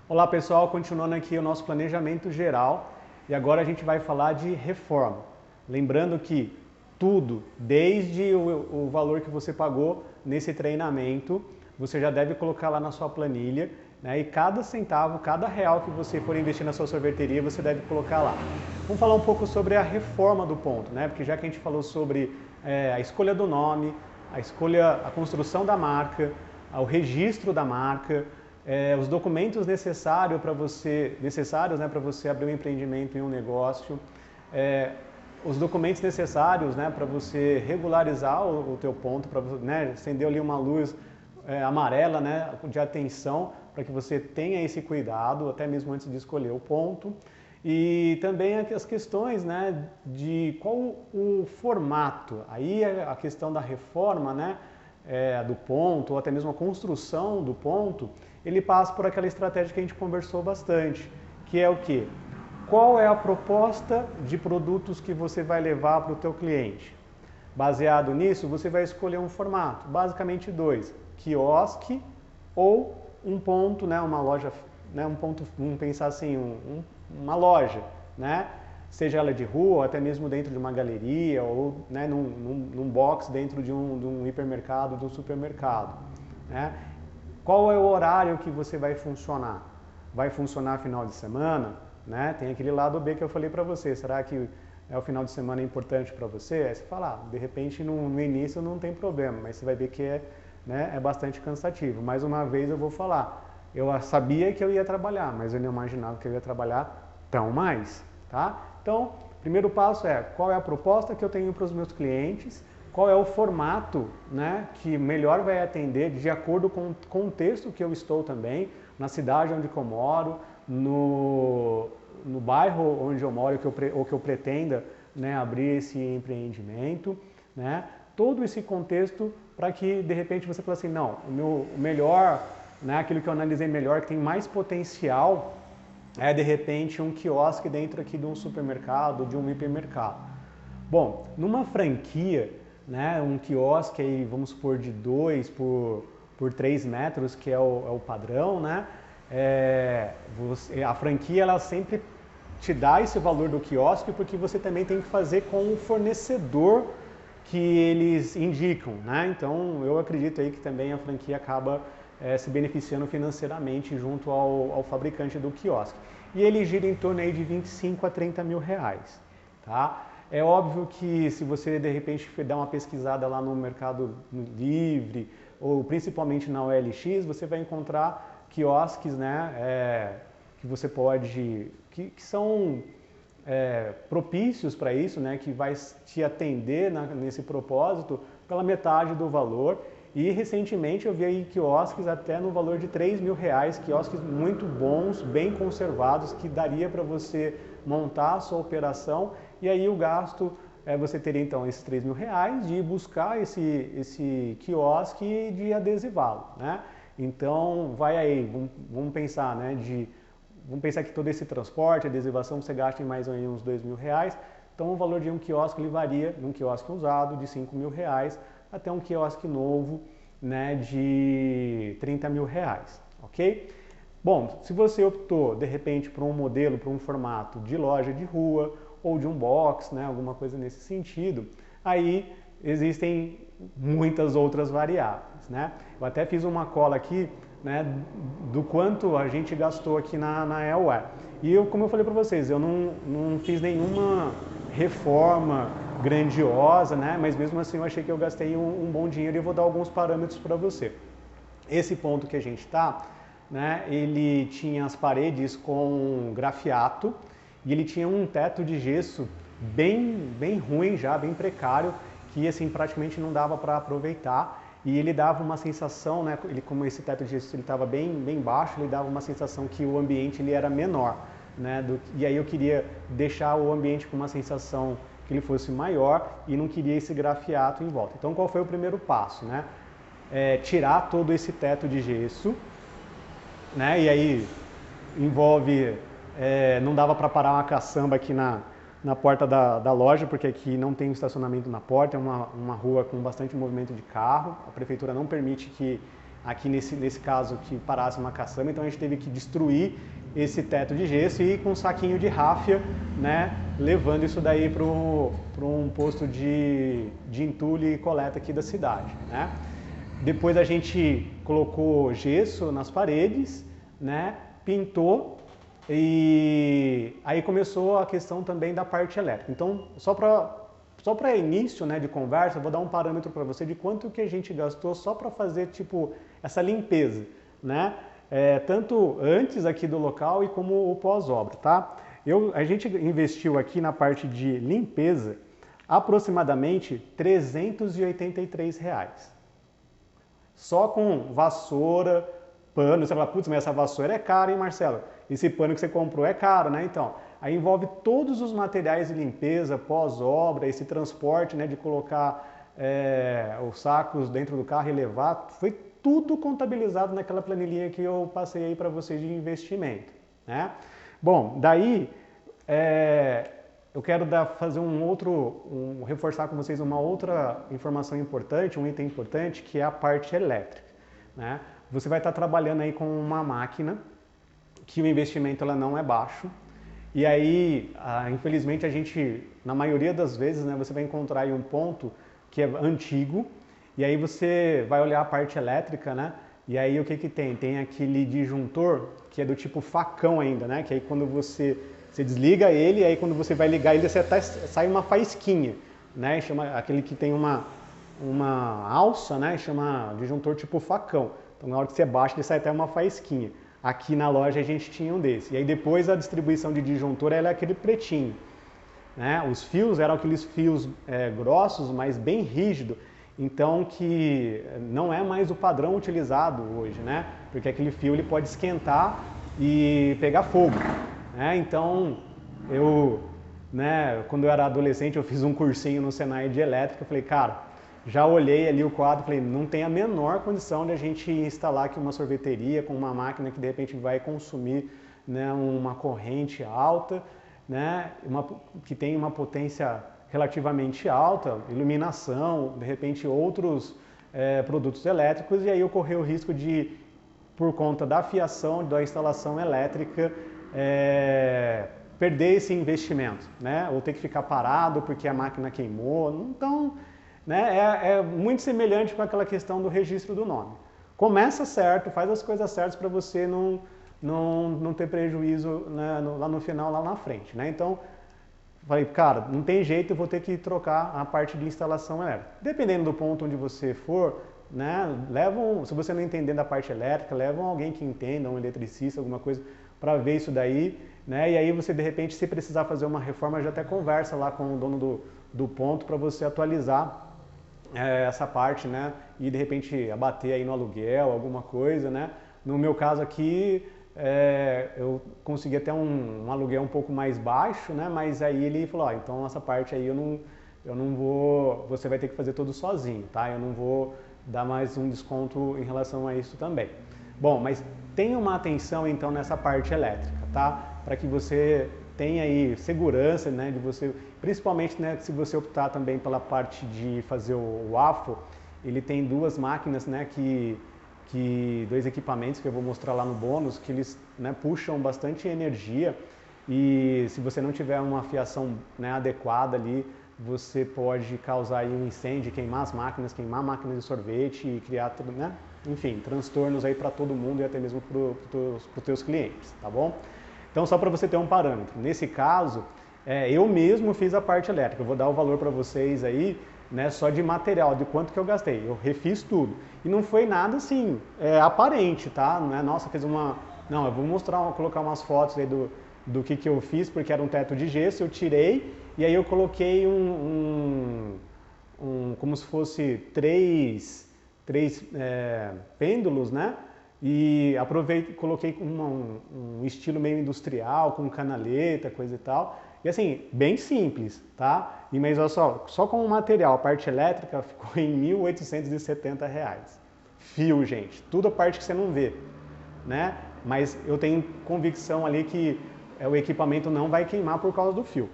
Olá pessoal, continuando aqui o nosso planejamento geral e agora a gente vai falar de reforma. Lembrando que tudo, desde o valor que você pagou nesse treinamento, você já deve colocar lá na sua planilha, né? E cada centavo, cada real que você for investir na sua sorveteria, você deve colocar lá. Vamos falar um pouco sobre a reforma do ponto, né? Porque já que a gente falou sobre a escolha do nome, a construção da marca, o registro da marca, os documentos necessários para você abrir um empreendimento em um negócio, os documentos necessários, né, para você regularizar o teu ponto, para né, acender ali uma luz amarela, né, de atenção, para que você tenha esse cuidado, até mesmo antes de escolher o ponto. E também as questões, né, de qual o formato. Aí a questão da reforma, né, do ponto, ou até mesmo a construção do ponto, ele passa por aquela estratégia que a gente conversou bastante, que é o quê? Qual é a proposta de produtos que você vai levar para o teu cliente? Baseado nisso, você vai escolher um formato, basicamente dois, quiosque ou um ponto, né, uma loja, né, um ponto, vamos pensar assim, uma loja, né? Seja ela de rua, ou até mesmo dentro de uma galeria, ou né, num box dentro de um hipermercado, de um supermercado. Né? Qual é o horário que você vai funcionar? Vai funcionar final de semana? Né? Tem aquele lado B que eu falei para você, será que o final de semana é importante para você? Aí você fala, de repente no início não tem problema, mas você vai ver que é bastante cansativo. Mais uma vez eu vou falar, eu sabia que eu ia trabalhar, mas eu não imaginava que eu ia trabalhar tão mais. Tá? Então, primeiro passo é qual é a proposta que eu tenho para os meus clientes, qual é o formato, né, que melhor vai atender de acordo com o contexto que eu estou também, na cidade onde eu moro, no bairro onde eu moro ou que eu pretenda, né, abrir esse empreendimento, né, todo esse contexto para que de repente você fale assim, não, o melhor, né, aquilo que eu analisei melhor, que tem mais potencial, é de repente um quiosque dentro aqui de um supermercado, de um hipermercado. Bom, numa franquia, né, um quiosque aí, vamos supor, de 2 por 3 metros, que é o padrão, né? A franquia ela sempre te dá esse valor do quiosque porque você também tem que fazer com o fornecedor que eles indicam, né? Então eu acredito aí que também a franquia acaba se beneficiando financeiramente junto ao fabricante do quiosque. E ele gira em torno aí de 25 a 30 mil reais, tá? É óbvio que se você de repente der uma pesquisada lá no Mercado Livre ou principalmente na OLX, você vai encontrar quiosques, né, que você pode, que são propícios para isso, né, que vai te atender nesse propósito pela metade do valor. E recentemente eu vi aí quiosques até no valor de 3 mil reais, quiosques muito bons, bem conservados, que daria para você montar a sua operação e aí o gasto, você teria então esses 3 mil reais de buscar esse quiosque e de adesivá-lo, né? Então vai aí, vamos pensar, né, vamos pensar que todo esse transporte, adesivação, você gasta em mais ou menos uns 2 mil reais, então o valor de um quiosque ele varia, num quiosque usado, de 5 mil reais, até um quiosque novo, né, de 30 mil reais, ok? Bom, se você optou de repente por um modelo, por um formato de loja de rua ou de um box, né, alguma coisa nesse sentido, aí existem muitas outras variáveis, né? Eu até fiz uma cola aqui, né, do quanto a gente gastou aqui na Elware. E como eu falei para vocês, eu não fiz nenhuma reforma grandiosa, né? Mas mesmo assim eu achei que eu gastei um bom dinheiro e eu vou dar alguns parâmetros para você. Esse ponto que a gente está, né? Ele tinha as paredes com grafiato e ele tinha um teto de gesso bem ruim já, bem precário, que assim praticamente não dava para aproveitar. E ele dava uma sensação, né? Como esse teto de gesso estava bem baixo, ele dava uma sensação que o ambiente ele era menor. Né, e aí eu queria deixar o ambiente com uma sensação que ele fosse maior e não queria esse grafiato em volta. Então qual foi o primeiro passo? Né? Tirar todo esse teto de gesso, né? E aí envolve, não dava para parar uma caçamba aqui na porta da loja, porque aqui não tem estacionamento na porta, é uma rua com bastante movimento de carro, a prefeitura não permite que aqui nesse caso que parasse uma caçamba, então a gente teve que destruir esse teto de gesso e ir com um saquinho de ráfia, né, levando isso daí para um posto de entulho e coleta aqui da cidade, né. Depois a gente colocou gesso nas paredes, né, pintou e aí começou a questão também da parte elétrica. Então, só para início, né, de conversa, eu vou dar um parâmetro para você de quanto que a gente gastou só para fazer tipo essa limpeza, né? Tanto antes aqui do local e como o pós-obra, tá? A gente investiu aqui na parte de limpeza aproximadamente R$383. Só com vassoura, pano. Você fala, putz, mas essa vassoura é cara, hein, Marcelo? Esse pano que você comprou é caro, né? Então, aí envolve todos os materiais de limpeza, pós-obra, esse transporte, né, de colocar os sacos dentro do carro e levar. Foi tudo contabilizado naquela planilhinha que eu passei aí para vocês de investimento, né? Bom, daí eu quero reforçar com vocês uma outra informação importante, um item importante, que é a parte elétrica, né? Você vai estar trabalhando aí com uma máquina que o investimento ela não é baixo, e aí, infelizmente, na maioria das vezes, né, você vai encontrar aí um ponto que é antigo, e aí você vai olhar a parte elétrica, né? E aí o que que tem? Tem aquele disjuntor que é do tipo facão ainda, né? Que aí quando você desliga ele, e aí quando você vai ligar ele, sai uma faísquinha, né? Chama aquele que tem uma alça, né? Chama disjuntor tipo facão. Então na hora que você baixa, ele sai até uma faísquinha. Aqui na loja a gente tinha um desse. E aí depois a distribuição de disjuntor ela é aquele pretinho, né? Os fios eram aqueles fios grossos, mas bem rígidos. Então que não é mais o padrão utilizado hoje, né? Porque aquele fio ele pode esquentar e pegar fogo, né? Então quando eu era adolescente eu fiz um cursinho no Senai de elétrica, eu falei, cara, já olhei ali o quadro, falei, não tem a menor condição de a gente instalar aqui uma sorveteria com uma máquina que de repente vai consumir, né, uma corrente alta, né, que tem uma potência relativamente alta, iluminação, de repente outros produtos elétricos, e aí ocorreu o risco de, por conta da fiação, da instalação elétrica, perder esse investimento, né? Ou ter que ficar parado porque a máquina queimou. Então, né, é muito semelhante com aquela questão do registro do nome. Começa certo, faz as coisas certas para você não ter prejuízo, né, lá no final, lá na frente, né? Então, falei, cara, não tem jeito, eu vou ter que trocar a parte de instalação elétrica. Dependendo do ponto onde você for, né, se você não entender da parte elétrica, levam alguém que entenda, um eletricista, alguma coisa, para ver isso daí, né? E aí você, de repente, se precisar fazer uma reforma, já até conversa lá com o dono do ponto para você atualizar essa parte, né? E de repente abater aí no aluguel, alguma coisa, né? No meu caso aqui, eu consegui até um aluguel um pouco mais baixo, né? Mas aí ele falou, então essa parte aí eu não vou, você vai ter que fazer tudo sozinho, tá? Eu não vou dar mais um desconto em relação a isso também. Bom, mas tenha uma atenção então nessa parte elétrica, tá? Para que você tenha aí segurança, né? De você, principalmente, né? Se você optar também pela parte de fazer o AFO, ele tem duas máquinas, né? Dois equipamentos que eu vou mostrar lá no bônus, que eles, né, puxam bastante energia, e se você não tiver uma fiação, né, adequada ali, você pode causar aí um incêndio, queimar a máquina de sorvete e criar, né, enfim, transtornos aí para todo mundo e até mesmo para os teus clientes, tá bom? Então, só para você ter um parâmetro, nesse caso, eu mesmo fiz a parte elétrica, eu vou dar o valor para vocês aí, né, só de material, de quanto que eu gastei. Eu refiz tudo. E não foi nada assim, aparente, tá? Não é, nossa, fez uma... Não, eu vou colocar umas fotos aí do que eu fiz, porque era um teto de gesso, eu tirei, e aí eu coloquei como se fosse três pêndulos, né? E coloquei um estilo meio industrial, com canaleta, coisa e tal. E assim, bem simples, tá? Mas olha só com o material, a parte elétrica ficou em R$ 1.870. Fio, gente, tudo a parte que você não vê, né? Mas eu tenho convicção ali que o equipamento não vai queimar por causa do fio,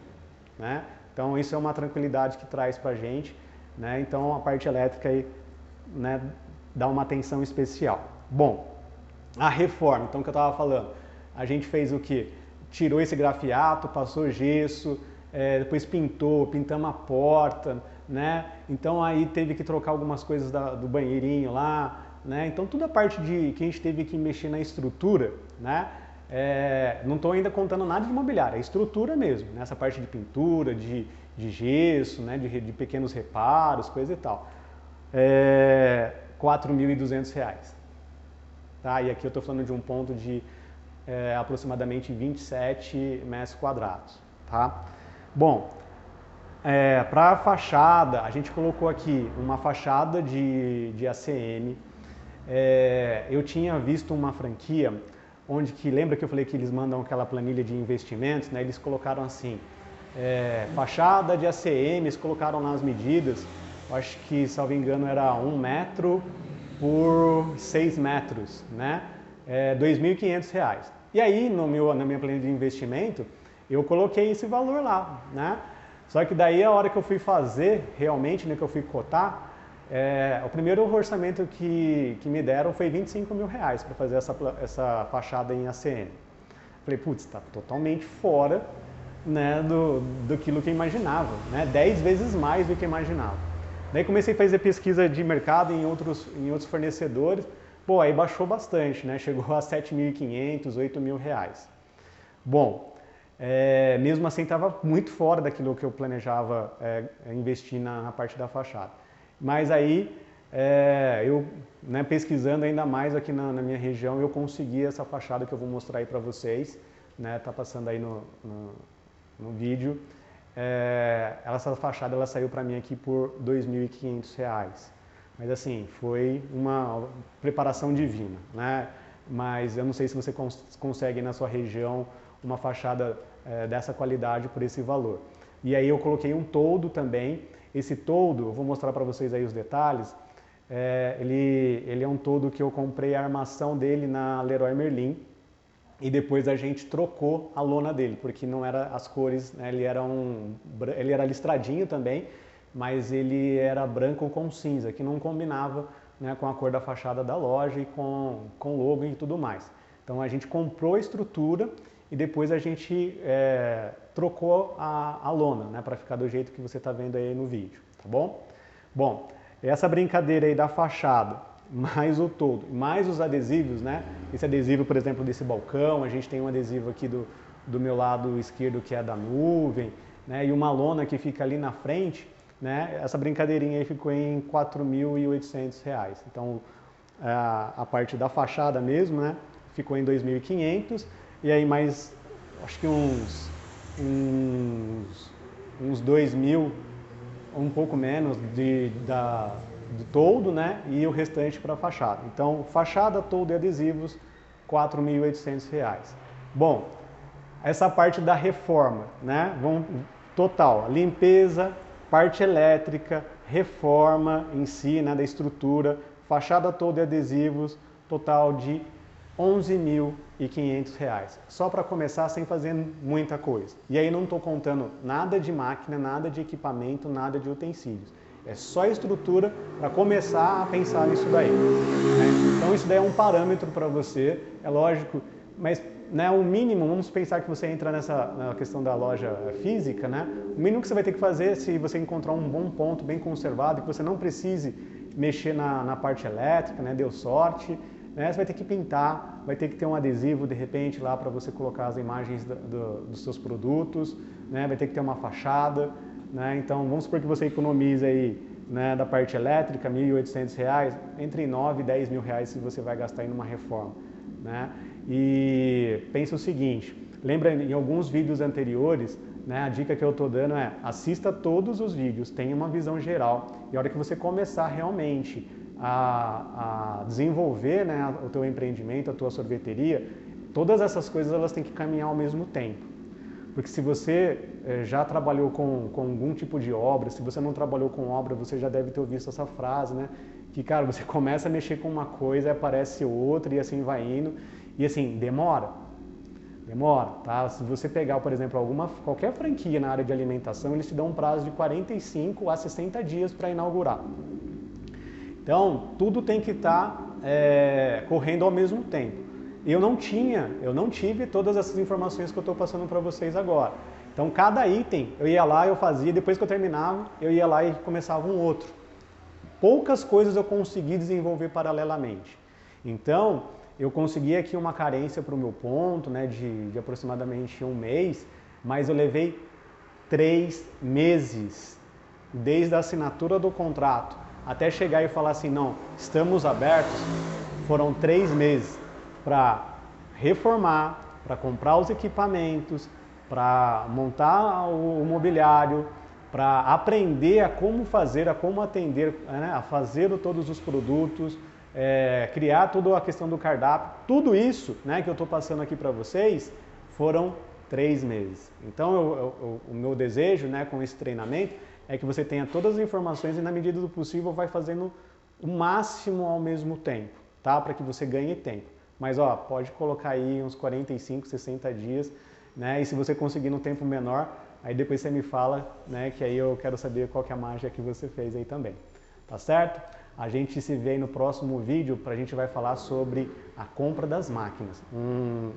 né? Então isso é uma tranquilidade que traz pra gente, né? Então a parte elétrica aí, né, dar uma atenção especial. Bom, a reforma, então, que eu estava falando, a gente fez o quê? Tirou esse grafiato, passou gesso, depois pintamos a porta, né? Então aí teve que trocar algumas coisas do banheirinho lá, né? Então toda a parte que a gente teve que mexer na estrutura, né? Não estou ainda contando nada de mobiliário, é estrutura mesmo, né? Essa parte de pintura, de gesso, né? De pequenos reparos, coisa e tal. R$ 4.200. Tá? E aqui eu estou falando de um ponto de aproximadamente 27 metros quadrados. Tá? Bom, para a fachada, a gente colocou aqui uma fachada de ACM. Eu tinha visto uma franquia onde lembra que eu falei que eles mandam aquela planilha de investimentos, né? Eles colocaram assim, fachada de ACM, eles colocaram lá as medidas, eu acho que, salvo engano, era 1 metro por 6 metros, né? R$ 2.500. E aí, na minha planilha de investimento, eu coloquei esse valor lá, né? Só que daí, a hora que eu fui fazer, realmente, né, que eu fui cotar, o primeiro orçamento que me deram foi R$ 25.000 para fazer essa fachada em ACM. Falei, putz, está totalmente fora, né, daquilo que eu imaginava, né? 10 vezes mais do que eu imaginava. Daí comecei a fazer pesquisa de mercado em outros fornecedores, pô, aí baixou bastante, né? Chegou a R$ 7.500, R$ 8.000. Bom, mesmo assim estava muito fora daquilo que eu planejava investir na parte da fachada. Mas aí, eu, né, pesquisando ainda mais aqui na minha região, eu consegui essa fachada que eu vou mostrar aí para vocês, né? Tá passando aí no vídeo. Essa fachada ela saiu para mim aqui por R$ 2.500. Mas assim, foi uma preparação divina, né? Mas eu não sei se você consegue na sua região uma fachada dessa qualidade por esse valor. E aí eu coloquei um toldo também. Esse toldo, eu vou mostrar para vocês aí os detalhes. Ele é um toldo que eu comprei a armação dele na Leroy Merlin. E depois a gente trocou a lona dele, porque não era as cores, né? Ele era listradinho também, mas ele era branco com cinza, que não combinava, né, com a cor da fachada da loja e com o logo e tudo mais. Então a gente comprou a estrutura e depois a gente trocou a lona, né, para ficar do jeito que você está vendo aí no vídeo, tá bom? Bom, essa brincadeira aí da fachada, mais o toldo, mais os adesivos, né? Esse adesivo, por exemplo, desse balcão, a gente tem um adesivo aqui do meu lado esquerdo que é da nuvem, né? E uma lona que fica ali na frente, né? Essa brincadeirinha aí ficou em R$ 4.800. Então, a parte da fachada mesmo, né? Ficou em R$ 2.500 e aí mais, acho que uns 2.000, um pouco menos do toldo, né? E o restante para a fachada. Então, fachada, toldo e adesivos, R$ 4.800. Bom, essa parte da reforma, né? Total, limpeza, parte elétrica, reforma em si, né, da estrutura, fachada, toldo e adesivos, total de R$ 11.500. Só para começar sem fazer muita coisa. E aí não estou contando nada de máquina, nada de equipamento, nada de utensílios. É só a estrutura para começar a pensar nisso daí, né? Então isso daí é um parâmetro para você, é lógico, mas, né, o mínimo, vamos pensar que você entra na questão da loja física, né? O mínimo que você vai ter que fazer, se você encontrar um bom ponto bem conservado, que você não precise mexer na parte elétrica, né? Deu sorte, né? Você vai ter que pintar, vai ter que ter um adesivo de repente lá para você colocar as imagens dos seus produtos, né? Vai ter que ter uma fachada, né? Então vamos supor que você economize aí, né, da parte elétrica R$ 1.800, entre R$ 9.000 e R$ 10.000 se você vai gastar em uma reforma, né? E pensa o seguinte, lembra em alguns vídeos anteriores, né, a dica que eu estou dando é assista todos os vídeos, tenha uma visão geral e a hora que você começar realmente a desenvolver, né, o teu empreendimento, a tua sorveteria, todas essas coisas elas têm que caminhar ao mesmo tempo. Porque se você já trabalhou com algum tipo de obra, se você não trabalhou com obra, você já deve ter ouvido essa frase, né? Que, cara, você começa a mexer com uma coisa, aparece outra e assim vai indo. E assim, demora, tá? Se você pegar, por exemplo, qualquer franquia na área de alimentação, eles te dão um prazo de 45 a 60 dias para inaugurar. Então, tudo tem que estar correndo ao mesmo tempo. Eu não tive todas essas informações que eu estou passando para vocês agora. Então, cada item, eu ia lá, eu fazia, depois que eu terminava, eu ia lá e começava um outro. Poucas coisas eu consegui desenvolver paralelamente. Então, eu consegui aqui uma carência para o meu ponto, né, de aproximadamente 1 mês, mas eu levei 3 meses, desde a assinatura do contrato até chegar e falar assim, não, estamos abertos, foram 3 meses para reformar, para comprar os equipamentos, para montar o mobiliário, para aprender a como fazer, a como atender, né, a fazer todos os produtos, criar toda a questão do cardápio. Tudo isso, né, que eu estou passando aqui para vocês foram 3 meses. Então, o meu desejo, né, com esse treinamento é que você tenha todas as informações e, na medida do possível, vai fazendo o máximo ao mesmo tempo, tá? Para que você ganhe tempo. Mas, ó, pode colocar aí uns 45, 60 dias, né? E se você conseguir no tempo menor, aí depois você me fala, né? Que aí eu quero saber qual que é a mágica que você fez aí também. Tá certo? A gente se vê aí no próximo vídeo, a gente vai falar sobre a compra das máquinas.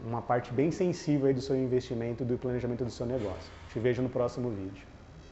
Uma parte bem sensível aí do seu investimento, do planejamento do seu negócio. Te vejo no próximo vídeo.